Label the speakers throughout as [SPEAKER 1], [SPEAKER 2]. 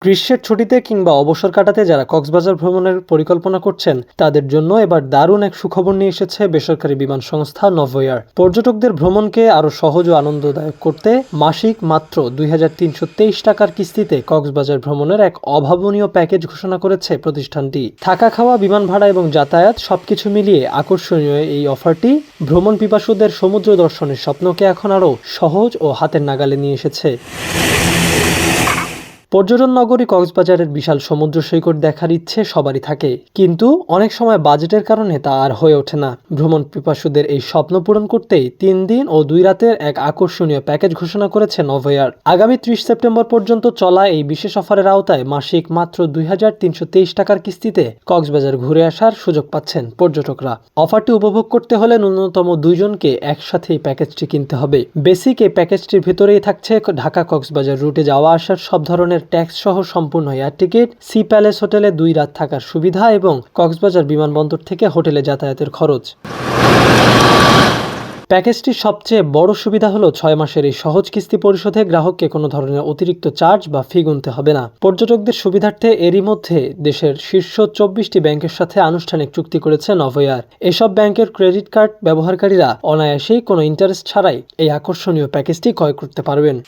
[SPEAKER 1] গ্রীষ্মের ছুটিতে কিংবা অবসর কাটাতে যারা কক্সবাজার ভ্রমণের পরিকল্পনা করছেন তাদের জন্য এবার দারুণ এক সুখবর নিয়ে এসেছে বেসরকারি বিমান সংস্থা নভোএয়ার। পর্যটকদের ভ্রমণকে আরও সহজ ও আনন্দদায়ক করতে মাসিক মাত্র ২,৩২৩ টাকার কিস্তিতে কক্সবাজার ভ্রমণের এক অভাবনীয় প্যাকেজ ঘোষণা করেছে প্রতিষ্ঠানটি। থাকা, খাওয়া, বিমান ভাড়া এবং যাতায়াত সবকিছু মিলিয়ে আকর্ষণীয় এই অফারটি ভ্রমণ পিপাসুদের সমুদ্র দর্শনের স্বপ্নকে এখন আরও সহজ ও হাতের নাগালে নিয়ে এসেছে। পর্যটন নগরী কক্সবাজারের বিশাল সমুদ্র সৈকত দেখার ইচ্ছে সবারই থাকে, কিন্তু অনেক সময় বাজেটের কারণে তা আর হয়ে ওঠে না। ভ্রমণ পিপাসুদের এই স্বপ্ন পূরণ করতেই ৩ দিন ও ২ রাতের এক আকর্ষণীয় প্যাকেজ ঘোষণা করেছে নভোএয়ার। আগামী ৩০ সেপ্টেম্বর পর্যন্ত চলা এই বিশেষ অফারের আওতায় মাসিক মাত্র ২,৩২৩ টাকার কিস্তিতে কক্সবাজার ঘুরে আসার সুযোগ পাচ্ছেন পর্যটকরা। অফারটি উপভোগ করতে হলে ন্যূনতম ২ জনকে একসাথে এই প্যাকেজটি কিনতে হবে। বেসিক এই প্যাকেজটির ভেতরেই থাকছে ঢাকা কক্সবাজার রুটে যাওয়া আসার সব ধরনের ট্যাক্স সহ সম্পূর্ণ এয়ার টিকিট, সি প্যালেস হোটেলে ২ রাত থাকার সুবিধা এবং কক্সবাজার বিমানবন্দর থেকে হোটেলে যাতায়াতের খরচ। প্যাকেজটির সবচেয়ে বড় সুবিধা হলো ৬ মাসের এই সহজ কিস্তি পরিশোধে গ্রাহককে কোনো ধরনের অতিরিক্ত চার্জ বা ফি গুনতে হবে না। পর্যটকদের সুবিধার্থে এরই মধ্যে দেশের শীর্ষ ২৪টি ব্যাংকের সাথে আনুষ্ঠানিক চুক্তি করেছে নভোএয়ার। এসব ব্যাংকের ক্রেডিট কার্ড ব্যবহারকারীরা অনায়াসেই কোনো ইন্টারেস্ট ছাড়াই এই আকর্ষণীয় প্যাকেজটি ক্রয় করতে পারবেন।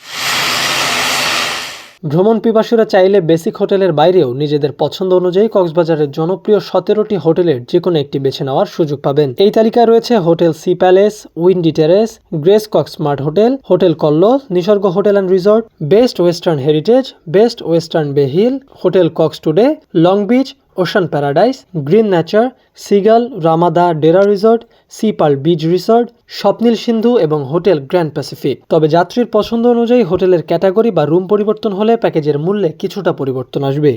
[SPEAKER 1] ভ্রমণ পিপাসুরা চাইলে বেসিক হোটেলের বাইরেও নিজেদের পছন্দ অনুযায়ী কক্সবাজারের জনপ্রিয় ১৭টি হোটেলের যেকোনো একটি বেছে নেওয়ার সুযোগ পাবেন। এই তালিকায় রয়েছে hotel sea palace, windy terrace, grace Cox smart hotel, hotel Kallol, Nisorgo hotel and resort, best western heritage, best western bay hill, hotel Cox today, long beach, ocean paradise, green nature, seagull, Ramada Dera resort, sea pearl beach resort, Swapnil Sindhu এবং hotel grand Pacific. তবে যাত্রীর পছন্দ অনুযায়ী হোটেলের category বা room পরিবর্তন হলে প্যাকেজের মূল্যে কিছুটা পরিবর্তন আসবে।